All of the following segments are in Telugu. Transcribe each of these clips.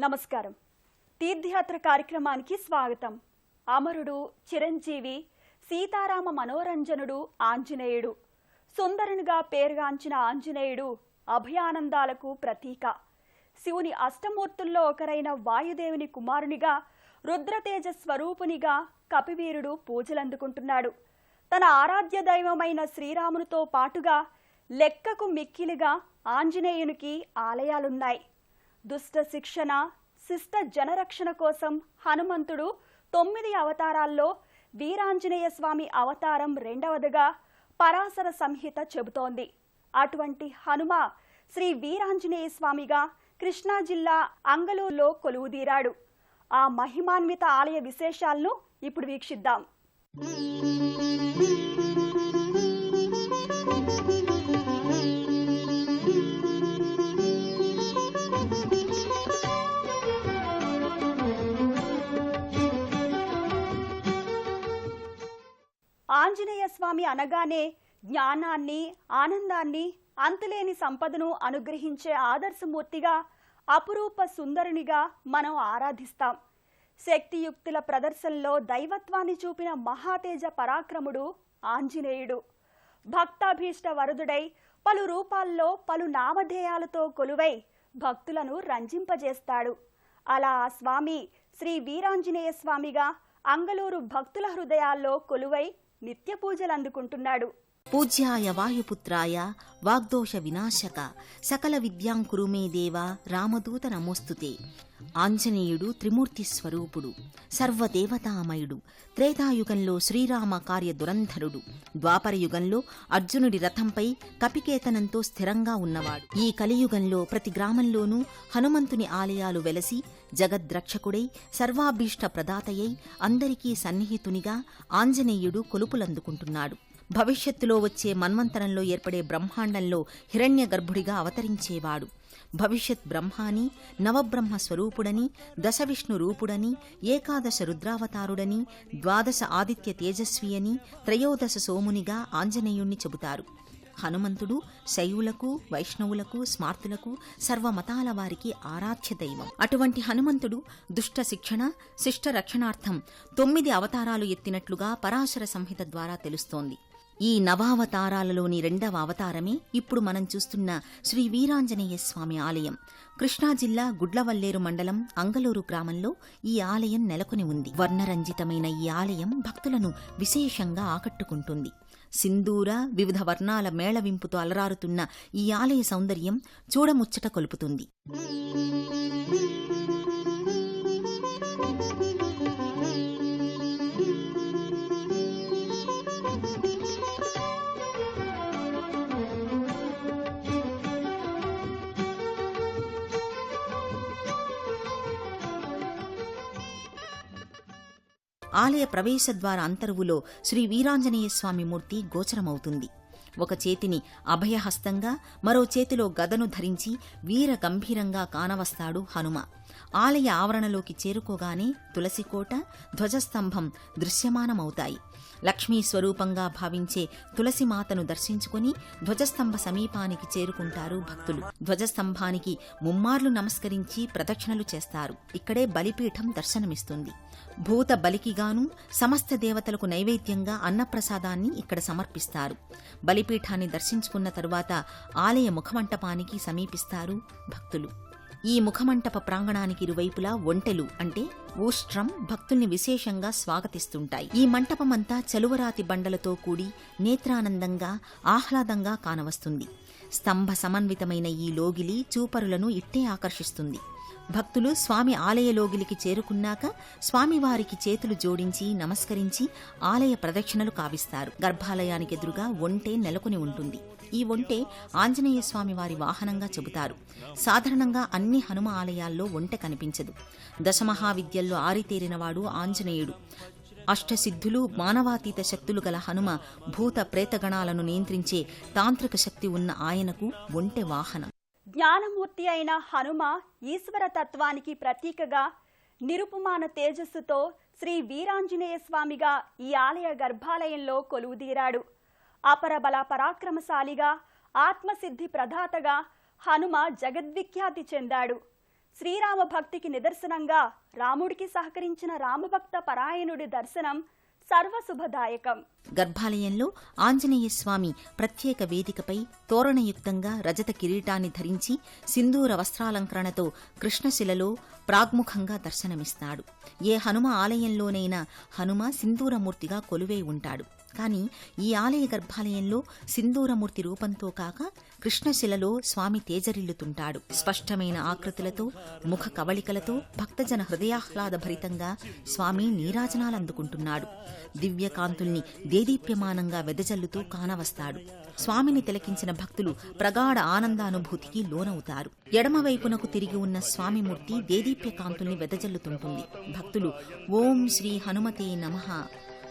నమస్కారం. తీర్థయాత్ర కార్యక్రమానికి స్వాగతం. అమరుడు, చిరంజీవి, సీతారామ మనోరంజనుడు ఆంజనేయుడు. సుందరునిగా పేరుగాంచిన ఆంజనేయుడు అభయానందాలకు ప్రతీక. శివుని అష్టమూర్తుల్లో ఒకరైన వాయుదేవుని కుమారునిగా, రుద్రతేజ స్వరూపునిగా కపివీరుడు పూజలందుకుంటున్నాడు. తన ఆరాధ్య దైవమైన శ్రీరామునితో పాటుగా లెక్కకు మిక్కిలిగా ఆంజనేయునికి ఆలయాలున్నాయి. దుష్ట శిక్షణ, శిష్ట జనరక్షణ కోసం హనుమంతుడు 9 అవతారాల్లో వీరాంజనేయ స్వామి అవతారం 2వదిగా పరాశర సంహిత చెబుతోంది. అటువంటి హనుమ శ్రీ వీరాంజనేయ స్వామిగా కృష్ణా జిల్లా అంగలూరులో కొలువుదీరాడు. ఆ మహిమాన్విత ఆలయ విశేషాలను ఇప్పుడు వీక్షిద్దాం. ఆంజనేయ స్వామి అనగానే జ్ఞానాన్ని, ఆనందాన్ని, అంతులేని సంపదను అనుగ్రహించే ఆదర్శమూర్తిగా, అపురూప సుందరునిగా మనం ఆరాధిస్తాం. శక్తియుక్తుల ప్రదర్శనలో దైవత్వాన్ని చూపిన మహాతేజ పరాక్రముడు ఆంజనేయుడు. భక్తాభీష్ట వరదుడై పలు రూపాల్లో పలు నామధేయాలతో కొలువై భక్తులను రంజింపజేస్తాడు. అలా ఆ స్వామి శ్రీ వీరాంజనేయ స్వామిగా అంగలూరు భక్తుల హృదయాల్లో కొలువై నిత్య పూజలందుకుంటున్నాడు. పూజ్యాయ వాయుపుత్రాయ వాగ్దోష వినాశక సకల విద్యాంకురు మే దేవ రామదూత నమోస్తుతే. ఆంజనేయుడు త్రిమూర్తి స్వరూపుడు, సర్వదేవతామయుడు. త్రేతాయుగంలో శ్రీరామ కార్య దురంధరుడు. ద్వాపరయుగంలో అర్జునుడి రథంపై కపికేతనంతో స్థిరంగా ఉన్నవాడు. ఈ కలియుగంలో ప్రతి గ్రామంలోనూ హనుమంతుని ఆలయాలు వెలసి జగద్రక్షకుడై సర్వాభీష్ట ప్రదాతయై అందరికీ సన్నిహితునిగా ఆంజనేయుడు కొలుపులందుకుంటున్నాడు. భవిష్యత్తులో వచ్చే మన్వంతరంలో ఏర్పడే బ్రహ్మాండంలో హిరణ్య గర్భుడిగా అవతరించేవాడు. భవిష్యత్ బ్రహ్మాని, నవబ్రహ్మ స్వరూపుడని, దశవిష్ణు రూపుడని, ఏకాదశ రుద్రావతారుడని, ద్వాదశ ఆదిత్య తేజస్వి అని, త్రయోదశ సోమునిగా ఆంజనేయుణ్ణి చెబుతారు. హనుమంతుడు శైవులకు, వైష్ణవులకు, స్మార్తులకు, సర్వమతాల వారికి ఆరాధ్య దైవం. అటువంటి హనుమంతుడు దుష్ట శిక్షణ, శిష్ట రక్షణార్థం 9 అవతారాలు ఎత్తినట్లుగా పరాశర సంహిత ద్వారా తెలుస్తోంది. ఈ నవావతారాలలోని 2వ అవతారమే ఇప్పుడు మనం చూస్తున్న శ్రీ వీరాంజనేయ స్వామి ఆలయం. కృష్ణా జిల్లా గుడ్లవల్లేరు మండలం అంగలూరు గ్రామంలో ఈ ఆలయం నెలకొని ఉంది. వర్ణరంజితమైన ఈ ఆలయం భక్తులను విశేషంగా ఆకట్టుకుంటుంది. సింధూర వివిధ వర్ణాల మేళవింపుతో అలరారుతున్న ఈ ఆలయ సౌందర్యం చూడముచ్చట కొలుపుతుంది. ఆలయ ప్రవేశద్వార అంతర్వులో శ్రీ వీరాంజనేయస్వామి మూర్తి గోచరమవుతుంది. ఒక చేతిని అభయహస్తంగా, మరో చేతిలో గదను ధరించి వీర గంభీరంగా కానవస్తాడు హనుమ. ఆలయ ఆవరణలోకి చేరుకోగానే తులసికోట, ధ్వజస్తంభం దృశ్యమానమవుతాయి. లక్ష్మీ స్వరూపంగా భావించే తులసిమాతను దర్శించుకుని ధ్వజస్తంభ సమీపానికి చేరుకుంటారు భక్తులు. ధ్వజస్తంభానికి ముమ్మార్లు నమస్కరించి ప్రదక్షిణలు చేస్తారు. ఇక్కడే బలిపీఠం దర్శనమిస్తుంది. భూత బలికిగాను సమస్త దేవతలకు నైవేద్యంగా అన్నప్రసాదాన్ని ఇక్కడ సమర్పిస్తారు. బలిపీఠాన్ని దర్శించుకున్న తరువాత ఆలయ ముఖమంటపానికి సమీపిస్తారు భక్తులు. ఈ ముఖమంటప ప్రాంగణానికి ఇరువైపులా ఒంటెలు అంటే ఊష్ట్రం భక్తుల్ని విశేషంగా స్వాగతిస్తుంటాయి. ఈ మంటపమంతా చలువరాతి బండలతో కూడి నేత్రానందంగా, ఆహ్లాదంగా కానవస్తుంది. స్తంభ సమన్వితమైన ఈ లోగిలి చూపరులను ఇట్టే ఆకర్షిస్తుంది. భక్తులు స్వామి ఆలయ లోగిలికి చేరుకున్నాక స్వామివారికి చేతులు జోడించి నమస్కరించి ఆలయ ప్రదక్షిణలు కావిస్తారు. గర్భాలయానికి ఎదురుగా ఒంటె నెలకొని ఉంటుంది. ఈ ఒంటె ఆంజనేయ స్వామి వారి వాహనంగా చెబుతారు. సాధారణంగా అన్ని హనుమ ఆలయాల్లో ఒంటె కనిపించదు. దశమహావిద్యల్లో ఆరితేరినవాడు ఆంజనేయుడు. అష్టసిద్ధులు, మానవాతీత శక్తులు గల హనుమ భూత ప్రేతగణాలను నియంత్రించే తాంత్రిక శక్తి ఉన్న ఆయనకు ఒంటె వాహనం. జ్ఞానమూర్తి అయిన హనుమ ఈశ్వర తత్వానికి ప్రతీకగా నిరుపమాన తేజస్సుతో శ్రీ వీరాంజనేయ స్వామిగా ఈ ఆలయ గర్భాలయంలో కొలువుదీరాడు. అపరబల పరాక్రమశాలిగా, ఆత్మసిద్ధి ప్రదాతగా హనుమ జగద్విఖ్యాతి చెందాడు. శ్రీరామ భక్తికి నిదర్శనంగా రాముడికి సహకరించిన రామభక్త పరాయణుడి దర్శనం సర్వశుభదాయకం. గర్భాలయంలో ఆంజనేయ స్వామి ప్రత్యేక వేదికపై తోరణయుక్తంగా రజత కిరీటాన్ని ధరించి సింధూర వస్త్రాలంకరణతో కృష్ణశిలలో ప్రాగ్ముఖంగా దర్శనమిస్తాడు. ఏ హనుమ ఆలయంలోనైనా హనుమ సింధూరమూర్తిగా కొలువై ఉంటాడు. కాని ఈ ఆలయ గర్భాలయంలో సింధూరమూర్తి రూపంతో కాక కృష్ణశిలలో స్వామి తేజరిల్లుతుంటాడు. స్పష్టమైన ఆకృతులతో ముఖ కవళికలతో భక్తజన హృదయాహ్లాదభరితంగా స్వామి నీరాజనాలందుకుంటున్నాడు. దివ్యకాంతుల్ని దేదీప్యమానంగా వెదజల్లుతూ కానవస్తాడు. స్వామిని తిలకించిన భక్తులు ప్రగాఢ ఆనందానుభూతికి లోనవుతారు. ఎడమవైపునకు తిరిగి ఉన్న స్వామిమూర్తి దేదీప్యకాంతుల్ని వెదజల్లుతుంటుంది. భక్తులు ఓం శ్రీ హనుమతే నమః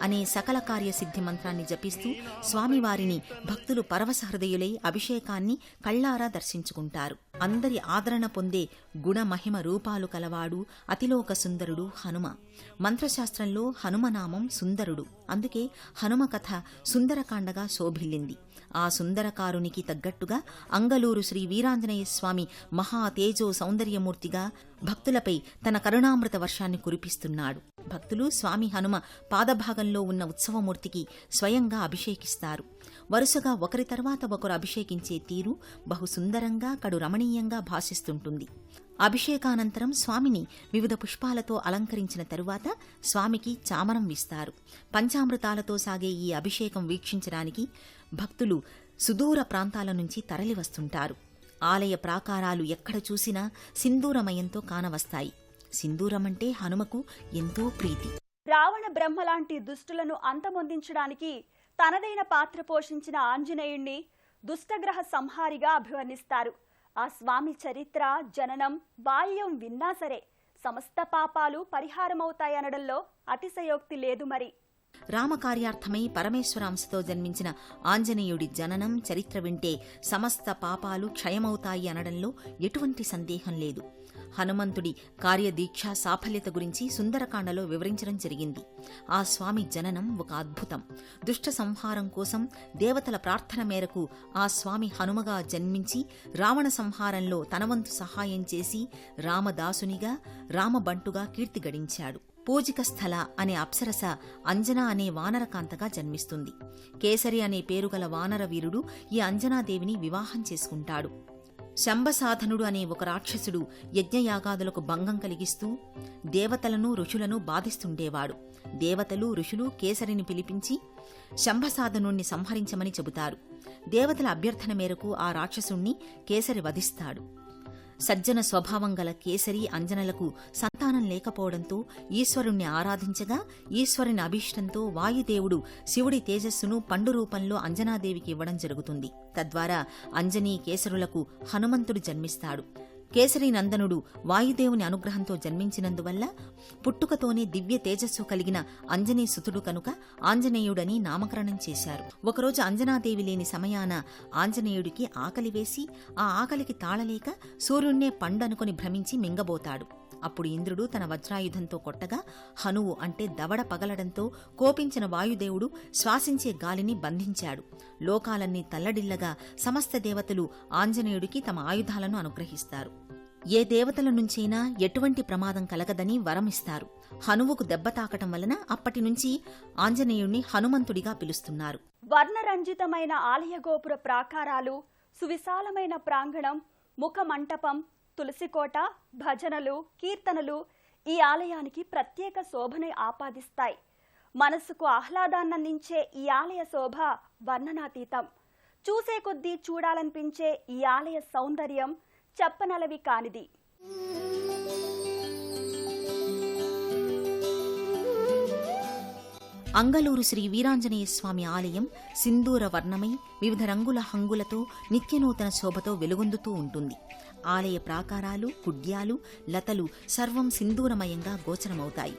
అనే సకల కార్యసిద్ధి మంత్రాన్ని జపిస్తూ స్వామివారిని భక్తులు పరవశహృదయులై అభిషేకాన్ని కళ్లారా దర్శించుకుంటారు. అందరి ఆదరణ పొందే గుణమహిమ రూపాలు కలవాడు అతిలోక సుందరుడు హనుమ. మంత్రశాస్త్రంలో హనుమనామం సుందరుడు. అందుకే హనుమ కథ సుందరకాండగా శోభిల్లింది. ఆ సుందరకారునికి తగ్గట్టుగా అంగలూరు శ్రీ వీరాంజనేయ స్వామి మహాతేజో సౌందర్యమూర్తిగా భక్తులపై తన కరుణామృత వర్షాన్ని కురిపిస్తున్నాడు. భక్తులు స్వామి హనుమ పాదభాగంలో ఉన్న ఉత్సవమూర్తికి స్వయంగా అభిషేకిస్తారు. వరుసగా ఒకరి తర్వాత ఒకరు అభిషేకించే తీరు బహుసుందరంగా కడు రమణీయంగా భాసిస్తుంటుంది. అభిషేకానంతరం స్వామిని వివిధ పుష్పాలతో అలంకరించిన తరువాత స్వామికి చామరం విస్తారు. పంచామృతాలతో సాగే ఈ అభిషేకం వీక్షించడానికి భక్తులు సుదూర ప్రాంతాల నుంచి తరలివస్తుంటారు. ఆలయ ప్రాకారాలు ఎక్కడ చూసినా సింధూరమయంతో కానవస్తాయి. సింధూరమంటే హనుమకు ఎంతో ప్రీతి. రావణ బ్రహ్మలాంటి దుష్టులను అంతమొందించడానికి తనదైన పాత్ర పోషించిన ఆంజనేయుణ్ణి దుష్టగ్రహ సంహారిగా అభివర్ణిస్తారు. ఆ స్వామి చరిత్ర, జననం, బాల్యం విన్నా సరే సమస్త పాపాలు పరిహారమవుతాయనడంలో అతిశయోక్తి లేదు. మరి రామకార్యార్థమై పరమేశ్వరాంశతో జన్మించిన ఆంజనేయుడి జననం చరిత్ర వింటే సమస్త పాపాలు క్షయమవుతాయి అనడంలో ఎటువంటి సందేహం లేదు. హనుమంతుడి కార్యదీక్ష సాఫల్యత గురించి సుందరకాండలో వివరించడం జరిగింది. ఆ స్వామి జననం ఒక అద్భుతం. దుష్ట సంహారం కోసం దేవతల ప్రార్థన మేరకు ఆ స్వామి హనుమగా జన్మించి రావణ సంహారంలో తనవంతు సహాయం చేసి రామదాసునిగా రామబంటుగా కీర్తి గడించాడు. పూజిక స్థల అనే అప్సరస అంజనా అనే వానరకాంతగా జన్మిస్తుంది. కేసరి అనే పేరుగల వానర వీరుడు ఈ అంజనాదేవిని వివాహం చేసుకుంటాడు. శంభసాధనుడు అనే ఒక రాక్షసుడు యజ్ఞయాగాదులకు భంగం కలిగిస్తూ దేవతలను ఋషులను బాధిస్తుండేవాడు. దేవతలు ఋషులు కేసరిని పిలిపించి శంభసాధనుణ్ణి సంహరించమని చెబుతారు. దేవతల అభ్యర్థన మేరకు ఆ రాక్షసుణ్ణి కేసరి వధిస్తాడు. సజ్జన స్వభావం గల కేసరి అంజనలకు సంతానం లేకపోవడంతో ఈశ్వరుణ్ణి ఆరాధించగా ఈశ్వరుని అభీష్టంతో వాయుదేవుడు శివుడి తేజస్సును పండు రూపంలో అంజనాదేవికి ఇవ్వడం జరుగుతుంది. తద్వారా అంజనీ కేసరులకు హనుమంతుడు జన్మిస్తాడు. కేసరి నందనుడు వాయుదేవుని అనుగ్రహంతో జన్మించినందువల్ల పుట్టుకతోనే దివ్య తేజస్సు కలిగిన అంజనీ సుతుడు కనుక ఆంజనేయుడని నామకరణం చేశారు. ఒకరోజు అంజనాదేవి లేని సమయాన ఆంజనేయుడికి ఆకలి వేసి ఆ ఆకలికి తాళలేక సూర్యుణ్ణే పండనుకొని భ్రమించి మింగబోతాడు. అప్పుడు ఇంద్రుడు తన వజ్రాయుధంతో కొట్టగా హనువు అంటే దవడ పగలడంతో కోపించిన వాయుదేవుడు శ్వాసించే గాలిని బంధించాడు. లోకాలన్నీ తల్లడిల్లగా సమస్త దేవతలు ఆంజనేయుడికి తమ ఆయుధాలను అనుగ్రహిస్తారు. ఏ దేవతల నుంచైనా ఎటువంటి ప్రమాదం కలగదని వరమిస్తారు. హనువుకు దెబ్బ తాకటం వలన అప్పటి నుంచి ఆంజనేయుణ్ణి హనుమంతుడిగా పిలుస్తున్నారు. వర్ణరంజితమైన ఆలయ గోపుర ప్రాకారాలు, సువిశాలమైన ప్రాంగణం, ముఖ మంటపం, తులసికోట, భజనలు, కీర్తనలు ఈ ఆలయానికి ప్రత్యేక శోభని ఆపాదిస్తాయి. మనసుకు ఆహ్లాదాన్నందించే ఈ ఆలయ శోభ వర్ణనాతీతం. చూసే కొద్దీ చూడాలనిపించే ఈ ఆలయ సౌందర్యం చెప్పనలవి కానిది. అంగలూరు శ్రీ వీరాంజనేయ స్వామి ఆలయం సింధూర వర్ణమై వివిధ రంగుల హంగులతో నిత్యనూతన శోభతో వెలుగొందుతూ ఉంటుంది. ఆలయ ప్రాకారాలు, కుడ్యాలు, లతలు సర్వం సింధూరమయంగా గోచరమవుతాయి.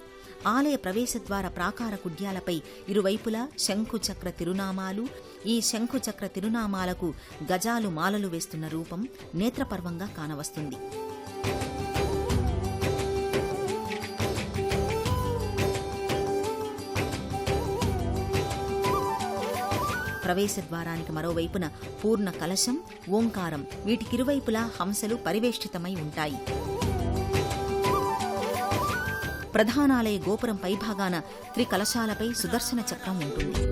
ఆలయ ప్రవేశద్వార ప్రాకార కుడ్యాలపై ఇరువైపులా శంఖుచక్ర తిరునామాలు, ఈ శంఖుచక్ర తిరునామాలకు గజాలు మాలలు వేస్తున్న రూపం నేత్రపర్వంగా కానవస్తుంది. ప్రవేశద్వారానికి మరోవైపున పూర్ణ కలశం, ఓంకారం వీటికిరువైపులా హంసలు పరివేష్టితమై ఉంటాయి. ప్రధానాలయ గోపురం పైభాగాన త్రికలశాలపై సుదర్శన చక్రం ఉంటుంది.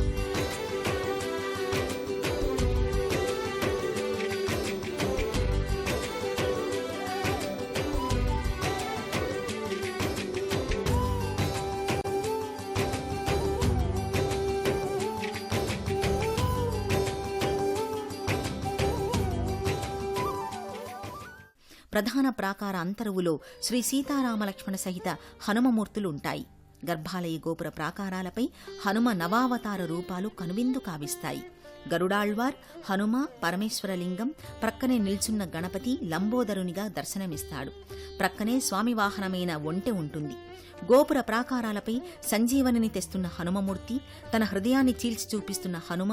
ప్రధాన ప్రాకార అంతరువులో శ్రీ సీతారామలక్ష్మణ సహిత హనుమమూర్తులుంటాయి. గర్భాలయ గోపుర ప్రాకారాలపై హనుమ నవావతార రూపాలు కనువిందు కావిస్తాయి. గరుడాళ్వార్, హనుమ, పరమేశ్వరలింగం, ప్రక్కనే నిల్చున్న గణపతి లంబోదరునిగా దర్శనమిస్తాడు. ప్రక్కనే స్వామివాహనమైన ఒంటె ఉంటుంది. గోపుర ప్రాకారాలపై సంజీవనిని తెస్తున్న హనుమమూర్తి, తన హృదయాన్ని చీల్చి చూపిస్తున్న హనుమ,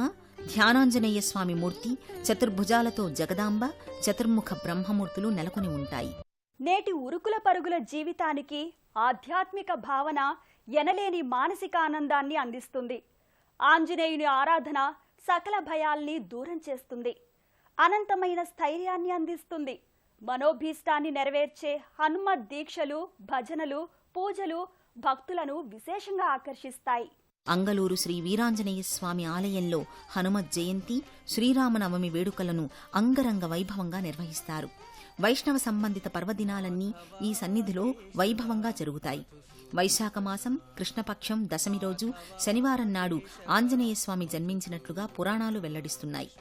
ధ్యానాంజనేయ స్వామి మూర్తి, చతుర్భుజాలతో జగదాంబ, చతుర్ముఖ బ్రహ్మమూర్తులు నెలకొని ఉంటాయి. నేటి ఉరుకుల పరుగుల జీవితానికి ఆధ్యాత్మిక భావన ఎనలేని మానసికానందాన్ని అందిస్తుంది. ఆంజనేయుని ఆరాధన సకల భయాల్ని దూరం చేస్తుంది. అనంతమైన స్థైర్యాన్ని అందిస్తుంది. మనోభీష్టాన్ని నెరవేర్చే హనుమత్ దీక్షలు, భజనలు, పూజలు భక్తులను విశేషంగా ఆకర్షిస్తాయి. అంగలూరు శ్రీ వీరాంజనేయ స్వామి ఆలయంలో హనుమత్ జయంతి, శ్రీరామనవమి వేడుకలను అంగరంగ వైభవంగా నిర్వహిస్తారు. వైష్ణవ సంబంధిత పర్వదినాలన్నీ ఈ సన్నిధిలో వైభవంగా జరుగుతాయి. వైశాఖ మాసం కృష్ణపక్షం దశమి రోజు శనివారం నాడు ఆంజనేయస్వామి జన్మించినట్లుగా పురాణాలు వెల్లడిస్తున్నాయి.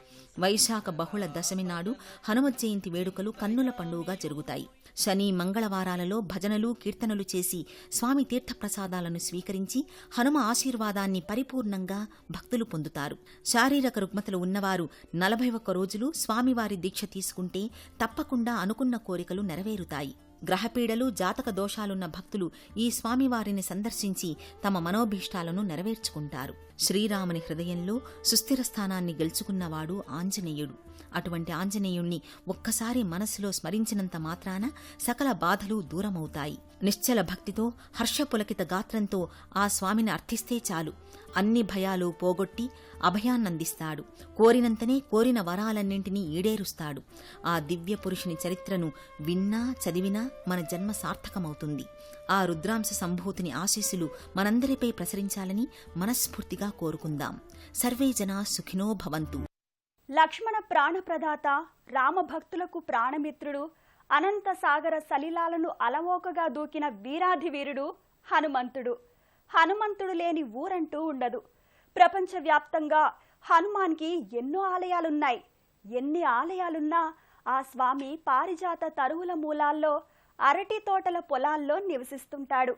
వైశాఖ బహుళ దశమి నాడు హనుమత్ జయంతి వేడుకలు కన్నుల పండుగగా జరుగుతాయి. శని, మంగళవారాలలో భజనలు, కీర్తనలు చేసి స్వామి తీర్థప్రసాదాలను స్వీకరించి హనుమ ఆశీర్వాదాన్ని పరిపూర్ణంగా భక్తులు పొందుతారు. శారీరక రుగ్మతలు ఉన్నవారు 41 రోజులు స్వామివారి దీక్ష తీసుకుంటే తప్పకుండా అనుకున్న కోరికలు నెరవేరుతాయి. గ్రహపీడలు, జాతక దోషాలున్న భక్తులు ఈ స్వామివారిని సందర్శించి తమ మనోభీష్టాలను నెరవేర్చుకుంటారు. శ్రీరాముని హృదయంలో సుస్థిర స్థానాన్ని గెలుచుకున్నవాడు ఆంజనేయుడు. అటువంటి ఆంజనేయుణ్ణి ఒక్కసారి మనసులో స్మరించినంత మాత్రాన సకల బాధలు దూరమవుతాయి. నిశ్చల భక్తితో, హర్షపులకిత గాత్రంతో ఆ స్వామిని అర్థిస్తే చాలు, అన్ని భయాలు పోగొట్టి అభయాన్నందిస్తాడు. కోరినంతనే కోరిన వరాలన్నింటినీ ఈడేరుస్తాడు. ఆ దివ్య పురుషుని చరిత్రను విన్నా, చదివినా మన జన్మ సార్థకమవుతుంది. ఆ రుద్రాంశ సంభూతిని ఆశీస్సులు మనందరిపై ప్రసరించాలని మనస్ఫూర్తిగా కోరుకుందాం. సర్వే జనా సుఖినో భవంతు. లక్ష్మణ ప్రాణప్రదాత, రామభక్తులకు ప్రాణమిత్రుడు, అనంత సాగర సలిలాలను అలవోకగా దూకిన వీరాధివీరుడు హనుమంతుడు. హనుమంతుడు లేని ఊరంటూ ఉండదు. ప్రపంచవ్యాప్తంగా హనుమాన్కి ఎన్నో ఆలయాలున్నాయి. ఎన్ని ఆలయాలున్నా ఆ స్వామి పారిజాత తరువుల మూలాల్లో, అరటి తోటల పొలాల్లో నివసిస్తుంటాడు.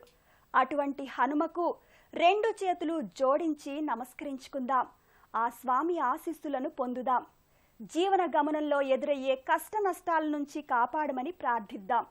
అటువంటి హనుమకు 2 చేతులు జోడించి నమస్కరించుకుందాం. ఆ స్వామి ఆశీస్సులను పొందుదాం. జీవన గమనంలో ఎదురయ్యే కష్ట నష్టాల నుంచి కాపాడమని ప్రార్థిద్దాం.